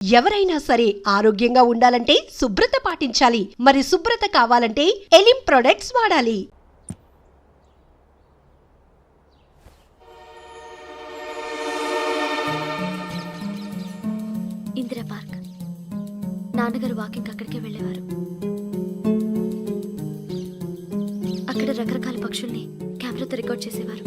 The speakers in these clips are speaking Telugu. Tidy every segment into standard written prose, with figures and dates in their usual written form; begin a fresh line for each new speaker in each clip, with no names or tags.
ఎవరైనా సరే ఆరోగ్యంగా ఉండాలంటే శుభ్రత పాటించాలి. మరి శుభ్రత కావాలంటే ఎలిం ప్రొడక్ట్స్ వాడాలి.
ఇందిరా పార్క్. నాన్నగారు వాకింగ్ అక్కడికే వెళ్ళేవారు. అక్కడ రకరకాల పక్షుల్ని కెమెరాతో రికార్డ్ చేసేవారు.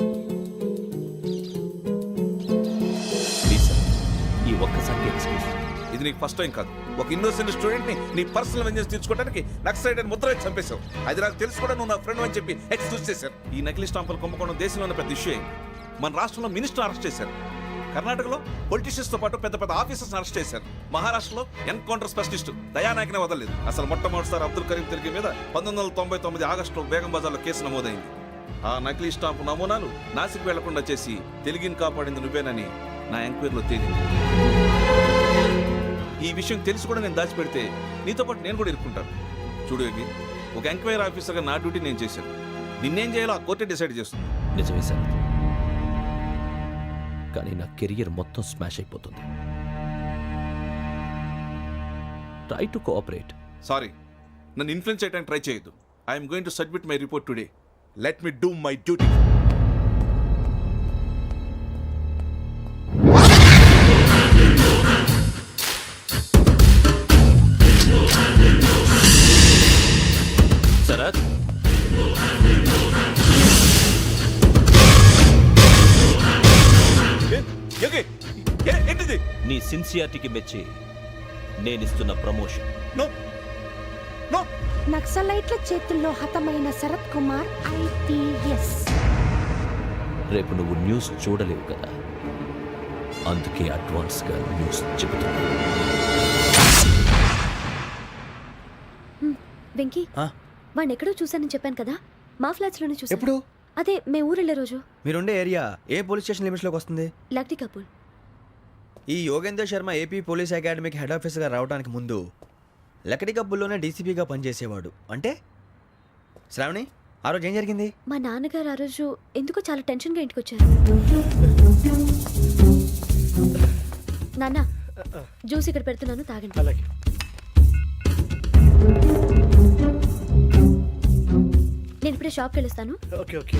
ఇది నీకు ఫస్ట్ టైం కాదు. ఒక ఇన్నోసెంట్ స్టూడెంట్ నీ పర్సనల్ వెంజెన్స్ తీర్చుకోవడానికి నక్సలైట్ అని ముద్ర వేసి చంపేశావు. అది నాకు తెలుసు కూడా నువ్వు నా ఫ్రెండ్ అని చెప్పి ఎక్స్క్యూజ్ చేశారు. ఈ నకిలీ స్టాంపులు కుంభకోణం దేశంలో ఉన్న పెద్ద ఇష్యూ అయింది. మన రాష్ట్రంలో మినిస్టర్ అరెస్ట్ చేశారు. కర్ణాటకలో పొలిటీషియన్స్ తో పాటు పెద్ద పెద్ద ఆఫీసర్స్ అరెస్ట్ చేశారు. మహారాష్ట్రలో ఎన్కౌంటర్ స్పెషలిస్ట్ దయానాయకనే వదలలేదు. అసలు మొట్టమొదటిసారి అబ్దుల్ కరీం తిరిగి మీద 1999 ఆగస్టులో బేగం బజార్లో కేసు నమోదైంది. ఆ నకిలీ స్టాంపు నమూనాలు నాసిక్ వెళ్లకుండా చేసి తెలుగుని కాపాడింది నువ్వేనని నా ఎంక్వైరీలో తేలింది. ఈ విషయం తెలిసి కూడా నేను దాచిపెడితే నీతో పాటు నేను కూడా ఇరుక్కుంటాను. చూడు యోగి, ఒక ఎంక్వైరీ ఆఫీసర్గా నా డ్యూటీ నేను చేశాను. నిన్నేం చేయాలో ఆ కోర్టే డిసైడ్ చేస్తుంది.
నిజమే సార్, కానీ నా కెరియర్ మొత్తం స్మాష్ అయిపోతుంది. Try to cooperate.
సారీ, నన్ను ఇన్ఫ్లుయెన్స్ చేయడానికి ట్రై చేయొద్దు. I'm going to submit my report today. Let me do my duty.
Sharath,
ఏంటిది?
నీ సిన్సియారిటీకి మెచ్చి నేనిస్తున్న ప్రమోషన్.
No no.
నక్సలైట్ల చేతుల్లో హతమైన శరత్ కుమార్ IPS.
రేపు నువ్వు న్యూస్ చూడలేవు కదా, అందుకే అడ్వాన్స్ గా న్యూస్ చెబుతున్నా.
వెంకీ, వాడిని ఎక్కడో చూశానని చెప్పాను కదా, మా ఫ్లాట్స్ లోనే చూసాను.
ఎప్పుడు?
అదే మేము ఊరెళ్ళే రోజు.
మీరుండే ఏరియా ఏ పోలీస్ స్టేషన్ లిమిట్స్ లోకి వస్తుంది?
Lucky couple.
ఈ యోగేందర్ శర్మ ఏపీ పోలీస్ అకాడమీకి హెడ్ ఆఫీసర్గా రావడానికి ముందు లకడి కప్పుల్లోనే డీసీపీగా పనిచేసేవాడు. అంటే శ్రావణి, ఆ రోజు ఏం జరిగింది?
మా నాన్నగారు ఆ రోజు ఎందుకో చాలా టెన్షన్గా ఇంటికి వచ్చారు. నాన్న, జ్యూస్ ఇక్కడ పెడుతున్నాను, తాగండి.
అలాగే.
నేను ఇప్పుడే షాప్కి వెళ్ళొస్తాను.
Okay okay.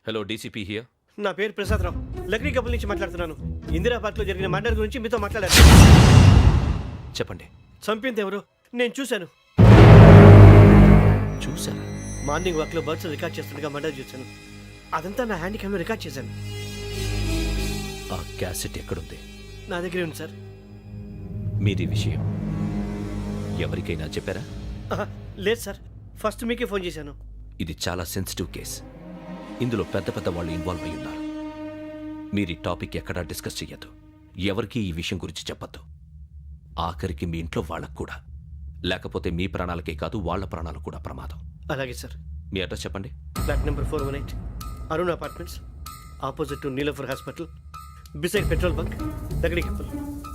Hello, DCP here.
నా పేరు ప్రసాదరావు, లక్డీ కపుల్ నుంచి మాట్లాడుతున్నాను. ఇందిరా పార్క్ లో జరిగిన మర్డర్ గురించి మీతో మాట్లాడారు.
చెప్పండి.
చంపింది ఎవరు? నేను చూశాను.
చూసారా?
మార్నింగ్ వాక్ లో బర్డ్స్ రికార్డ్ చేస్తుండగా మర్డర్ చూశాను. అదంతా నా హ్యాండ్ క్యామ్ లో రికార్డ్ చేశాను.
ఆ క్యాసెట్ ఎక్కడుంది?
నా దగ్గరే ఉంది సార్.
మీది విషయం ఎవరికైనా చెప్పారా?
లేదు సార్, ఫస్ట్ మీకే ఫోన్ చేశాను.
ఇది చాలా సెన్సిటివ్ కేస్. ఇందులో పెద్ద పెద్ద వాళ్ళు ఇన్వాల్వ్ అయి ఉన్నారు. మీరు ఈ టాపిక్ ఎక్కడా డిస్కస్ చెయ్యొద్దు. ఎవరికి ఈ విషయం గురించి చెప్పొద్దు. ఆఖరికి మీ ఇంట్లో వాళ్ళకు కూడా. లేకపోతే మీ ప్రాణాలకే కాదు, వాళ్ళ ప్రాణాలు కూడా ప్రమాదం.
అలాగే సార్.
మీ అడ్రస్ చెప్పండి.
Flat number 418, Arun apartments, opposite to Niloufer hospital, beside petrol bunk, Lakdikapul.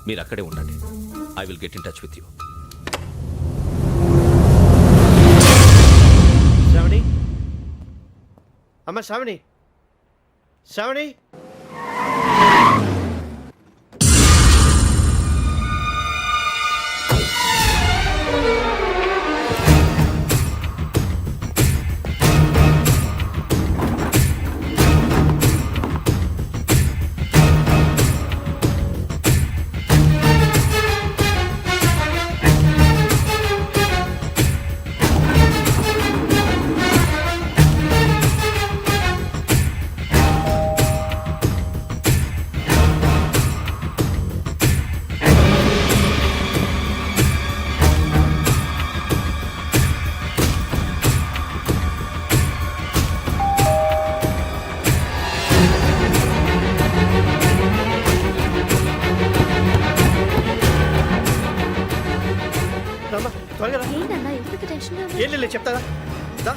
మీరు అక్కడే ఉండండి. I will get in touch with you.
Sravani, అమ్మ శ్రావణి, శ్రావణి.
ఏంటన్నా ఎందుకు టెన్షన్?
ఏం లేదు, చెప్తారా? దా.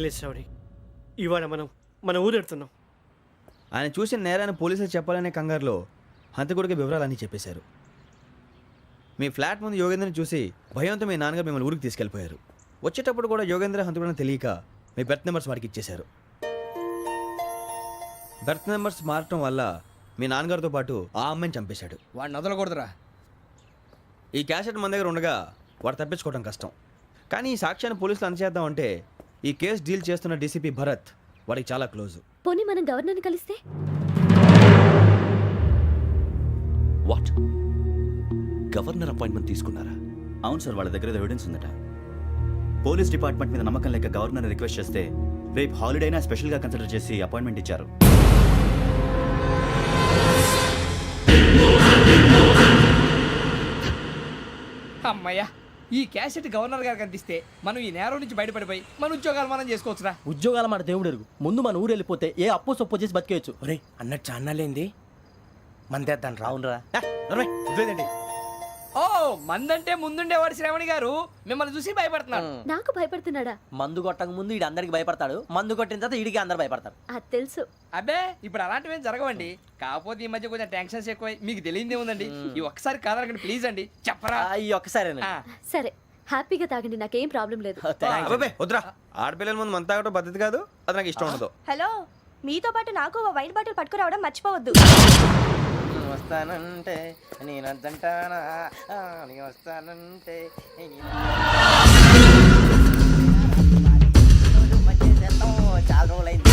లేదు శ్రావణి, ఇవాళ మనం మన ఊరెడుతున్నాం.
ఆయన చూసిన నేరాన్ని పోలీసులు చెప్పాలనే కంగారులో హంతకుడికి వివరాలన్నీ చెప్పేశారు. మీ ఫ్లాట్ ముందు యోగేంద్రని చూసి భయంతో మీ నాన్నగారు మిమ్మల్ని ఊరికి తీసుకెళ్ళిపోయారు. వచ్చేటప్పుడు కూడా యోగేంద్ర హంతకుడని తెలియక మీ బెర్త్ నెంబర్స్ వారికి ఇచ్చేశారు. బెర్త్ నెంబర్స్ మారటం వల్ల మీ నాన్నగారితో పాటు ఆ అమ్మాయిని చంపేశాడు.
వాడిని వదలకూడదురా.
ఈ క్యాసెట్ మన దగ్గర ఉండగా వాడు తప్పించుకోవడం కష్టం. కానీ ఈ సాక్ష్యాన్ని పోలీసులు అందజేద్దామంటే ఈ కేసు డీల్ చేస్తున్న డీసీపీ భరత్ వాడికి చాలా క్లోజు.
పోనీ మనం గవర్నర్ని కలిస్తే?
వాట్? గవర్నర్ అపాయింట్మెంట్ తీసుకున్నారా?
అవును సార్, వాళ్ళ దగ్గర ఎవిడెన్స్ ఉందట. పోలీస్ డిపార్ట్మెంట్ మీద నమ్మకం లేక గవర్నర్ రిక్వెస్ట్ చేస్తే రేపు హాలిడేనా స్పెషల్గా కన్సిడర్ చేసి అపాయింట్మెంట్ ఇచ్చారు.
అమ్మయ్యా, ఈ క్యాసెట్ గవర్నర్ గారికి అందిస్తే మనం ఈ నేరం నుంచి బయటపడిపోయి మన ఉద్యోగాలు మనం చేసుకోవచ్చురా.
ఉద్యోగాల మాట దేవుడు ఎరుగు. ముందు మన ఊరు వెళ్ళిపోతే ఏ అప్పు సొప్పు చేసి బతికేయచ్చు.
ఒరే అన్నట్టు చాన్నాలేంది మందేద్దాను రా.
అవునరా?
వదిలేదండి.
ఓ మందంటే ముందుండేవాడు శ్రావణి గారు మిమ్మల్ని చూసి భయపడుతున్నాడు.
నాకు భయపడుతున్నాడా?
మందు కొట్టక ముందు ఈడు అందరికి భయపడతాడు, మందు కొట్టిన తర్వాత ఈడికి అందరు భయపడతారు.
అది తెలుసు.
అబ్బే ఇప్పుడు అలాంటివి ఏం జరగవండి. కాకపోతే ఈ మధ్య కొంచెం టెన్షన్స్ ఎక్కువ, మీకు తెలియదే ఉందండి. ఈ ఒక్కసారి కాదనకండి ప్లీజ్ అండి, చెప్పరా.
ఈ ఒక్కసారి
ఆ,
సరే హ్యాపీగా తాగండి, నాకేం ప్రాబ్లం లేదు.
అబ్బాబే వద్దురా, ఆడపిల్లల ముందు మంత తాగడం పద్ధతి కాదు, అది నాకు ఇష్టం ఉండదు.
హలో, మీతో పాటు నాకు వైన్ బాటిల్ పట్టుకురావడం మర్చిపోవద్దు.
వస్తానంటే నేనంటానా, వస్తానంటే చాలా రోజులైంది.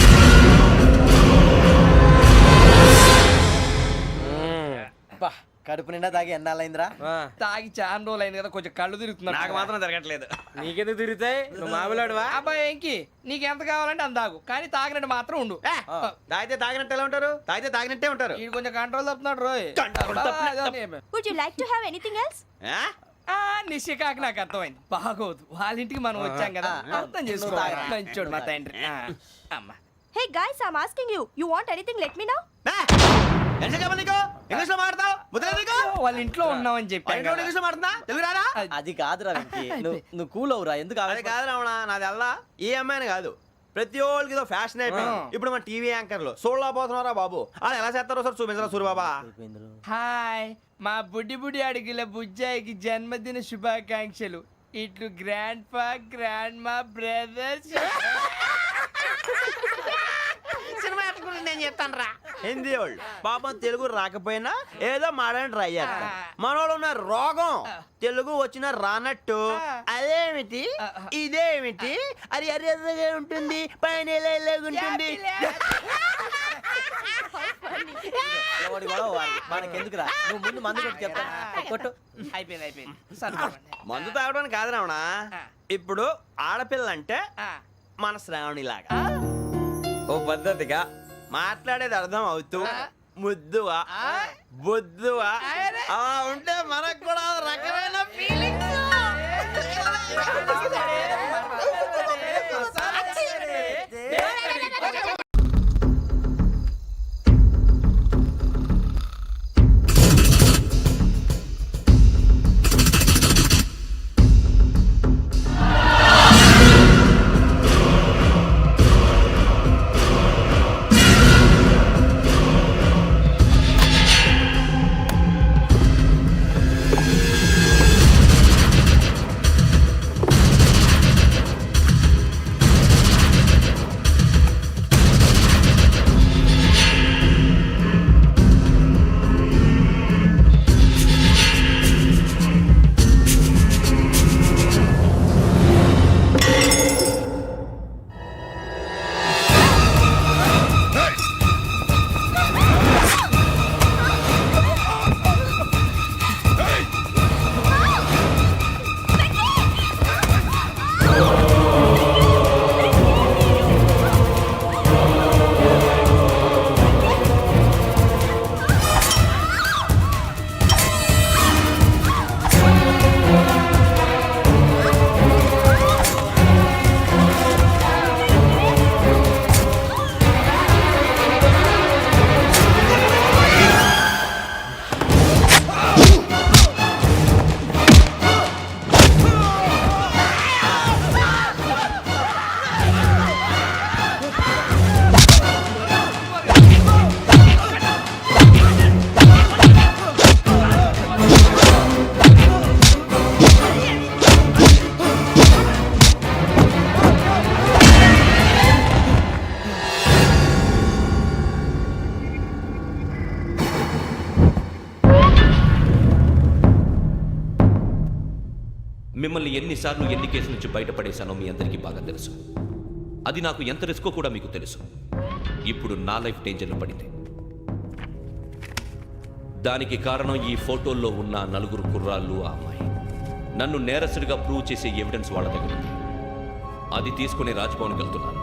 కడుపు నిండా తాగి ఎన్నాళ్ళైందిరా?
తాగి చాలా రోజులు అయింది కదా, కొంచెం కళ్ళు తిరుగుతున్నాడు.
నాకు మాత్రం జరగట్లేదు.
నీకెందుకు తిరుగుతాయి? నువ్వు మామూలుడువా? అబ్బాయి ఏంకి నీకు ఎంత కావాలంటే అంత తాగు, కానీ తాగినట్టు మాత్రం ఉండు.
తాగితే తాగినట్టు ఎలా ఉంటారు? తాగితే తాగినట్టే ఉంటారు.
వీడు కొంచెం కంట్రోల్ తప్పుతున్నాడు రోయ్.
Would you like to have anything else?
నిశ్చికాకి నాకు అర్థమైంది. బాగోదు, వాళ్ళ ఇంటికి మనం వచ్చాం కదా, అర్థం చేసుకోవాలి. మంచోడు మా తండ్రి. అమ్మ
hey guys, I am asking you, you want anything let me know.
English లో మాట్లాడతావు?
వాళ్ళ ఇంట్లో ఉన్నామని చెప్పాను.
ఇంగ్లీష్ లో మాట్లాడుతున్నా? తెలుగు రారా?
అది కాదురా వెంకీ, నువ్వు కూల్ అవురా. ఎందుకు
అది కాదు రావణ, నాది అల్లా ఏ అమ్మాయిని కాదు, ప్రతి ఒక్కరికి ఇదో ఫ్యాషన్ అయిపోయింది. ఇప్పుడు మన టీవీ యాంకర్లు సోళ్ళ పోతున్నారా బాబు, అది ఎలా చేస్తారో సార్ చూపించరా సూరిబాబా.
హాయ్, మా బుడ్డి బుడి అడిగిల బుజ్జాయికి జన్మదిన శుభాకాంక్షలు. ఇట్లు గ్రాండ్ ఫా గ్రాండ్ మా బ్రదర్స్.
సినిమా గురించి నేను చెప్తాను రా. హిందీ వాళ్ళు పాపం తెలుగు రాకపోయినా ఏదో మాడని ట్రై చేస్తారు. మనోళ్ళు ఉన్న రోగం తెలుగు వచ్చిన రానట్టు అదేమిటి ఇదేమిటి అది అర్యతగా ఉంటుంది, పైన ఉంటుంది.
మనకెందుకురా, నువ్వు ముందు మందు కొట్టి చెప్తా. కొట్టు.
అయిపోయింది.
మందు తాగడానికి కాదు రావణ, ఇప్పుడు ఆడపిల్ల అంటే మన శ్రావణి లాగా ఓ పద్ధతిగా మాట్లాడేది అర్థం అవుతూ ముద్దువా బొద్దువా అలా ఉంటే మనకు కూడా రకమైన ఫీలింగ్స్.
మిమ్మల్ని ఎన్నిసార్లు ఎన్ని కేసుల నుంచి బయటపడేశానో మీ అందరికీ బాగా తెలుసు. అది నాకు ఎంత రిస్కో కూడా మీకు తెలుసు. ఇప్పుడు నా లైఫ్ డేంజర్లో పడింది. దానికి కారణం ఈ ఫోటోల్లో ఉన్న 4 కుర్రాళ్ళు, ఆ అమ్మాయి. నన్ను నేరస్తుడిగా ప్రూవ్ చేసే ఎవిడెన్స్ వాళ్ళ దగ్గర ఉంది. అది తీసుకుని రాజ్భవన్కి వెళ్తున్నాను.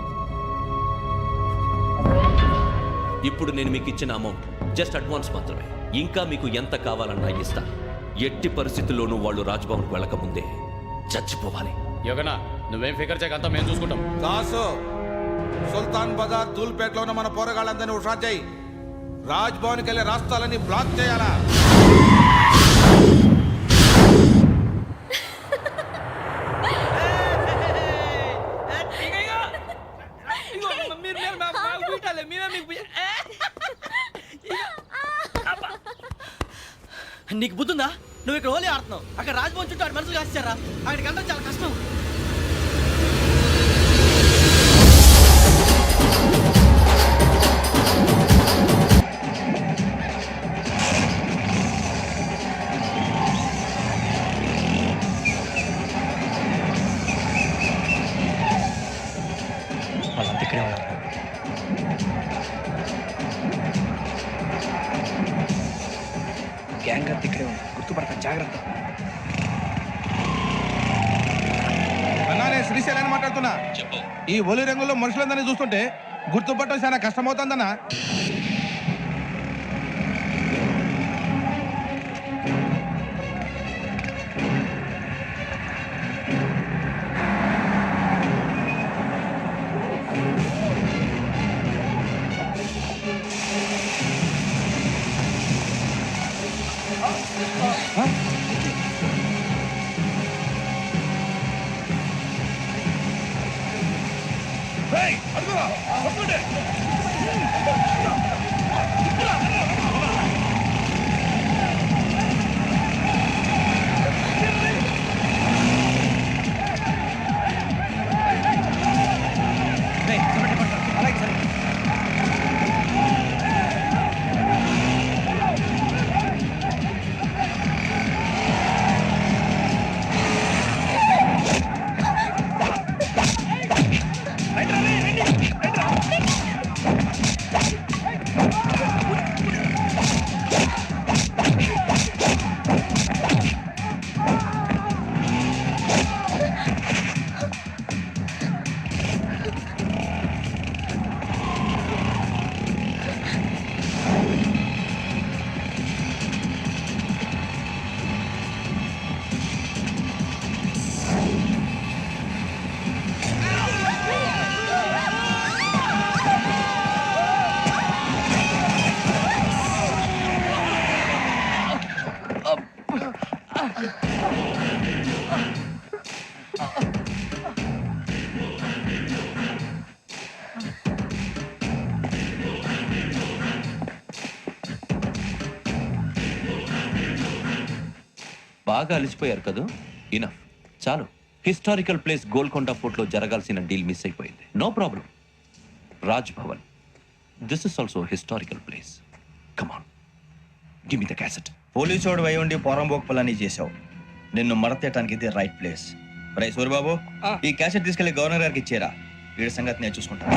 ఇప్పుడు నేను మీకు ఇచ్చిన అమౌంట్ జస్ట్ అడ్వాన్స్ మాత్రమే. ఇంకా మీకు ఎంత కావాలన్నా ఇస్తాను. ఎట్టి పరిస్థితుల్లోనూ వాళ్ళు రాజ్భవన్కి వెళ్ళకముందే చచ్చిపోవాలి.
యోగనా నువ్వేం ఫికర్ చేయకంతా మేము చూసుకుంటాం.
దాసు, సుల్తాన్ బజార్ ధూల్పేటలో ఉన్న మన పోరగాళ్ళందరినీ హుషారు చేయి. రాజ్ భవన్కి వెళ్ళే రాష్ట్రాలన్నీ బ్లాక్ చేయాలా?
నీకు బుద్ధుందా? నువ్వు ఇక్కడ హోలీ ఆడుతున్నావు, అక్కడ రాజ్భవన్ చుట్టూ ఆడి మనుషులు కాస్తారా? అక్కడికి వెళ్ళడం చాలా కష్టం. వాళ్ళంతా ఇక్కడే ఉన్నారు. గ్యాంగ్ అంతా ఇక్కడే ఉంది, గుర్తుపడతాను, జాగ్రత్త.
అన్నానే శ్రీశైలాన్ని మాట్లాడుతున్నా. ఈ ఒలి రంగుల్లో మనుషులందరినీ చూస్తుంటే గుర్తుపట్టడం చాలా కష్టమవుతుందన్నా.
బాగా అలిసిపోయారు కదా? ఇనఫ్, చాలు. హిస్టారికల్ ప్లేస్ గోల్కొండ ఫోర్ట్లో జరగాల్సిన డీల్ మిస్ అయిపోయింది. No problem. Raj Bhavan, this is also historical place. Come on, give me the cassette.
పోలీసోడు వై ఉండి పోరంబోకు పలాని చేసావు. నిన్ను మడతేయటానికి ఇది రైట్ ప్లేస్. రై సూరిబాబు, ఈ క్యాసెట్ తీసుకెళ్లి గవర్నర్ గారికి ఇచ్చేరా. వీడి సంగతి నేను చూసుకుంటాను.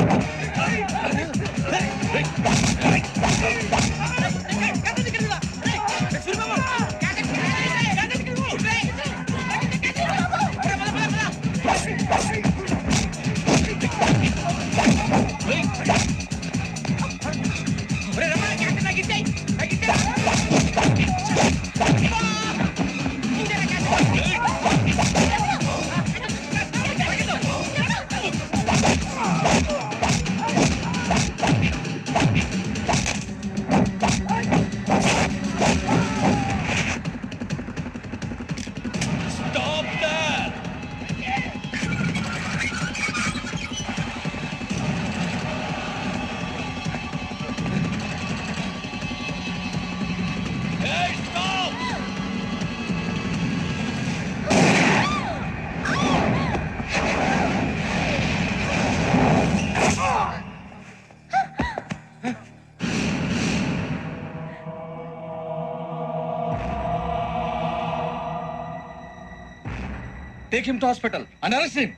Take him to hospital and arrest him.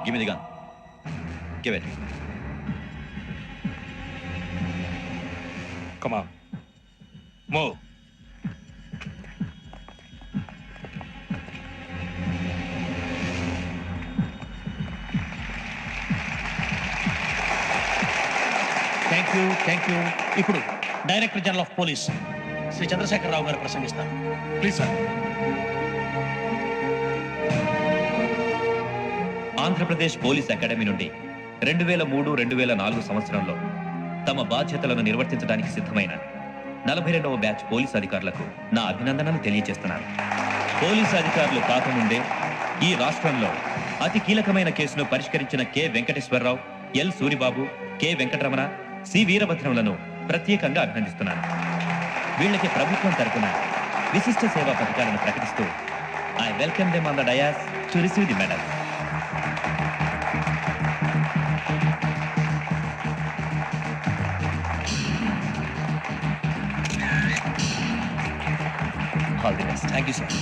Give me the gun. Give it.
Come on. Move.
Thank you. ఇప్పుడు director general of police Shri Chandrasekhara Rao గారు ప్రసంగిస్తారు. Please sir.
Andhra Pradesh police academy నుండి 2003-2004 సంవత్సరంలో తమ బాధ్యతలను నిర్వర్తించడానికి సిద్ధమైన 42వ బ్యాచ్ పోలీస్ అధికారులకు నా అభినందనలు తెలియజేస్తున్నాను. పోలీసు అధికారులు కాకముందే ఈ రాష్ట్రంలో అతి కీలకమైన కేసును పరిష్కరించిన K Venkateswara Rao, L Suribabu, K Venkataramana, C వీరభద్రములను ప్రత్యేకంగా అభినందిస్తున్నాను. వీళ్ళకి ప్రభుత్వం తరపున విశిష్ట సేవా పథకాలను ప్రకటిస్తూ I welcome them on the dais to receive the medal. All the best.
Thank you sir.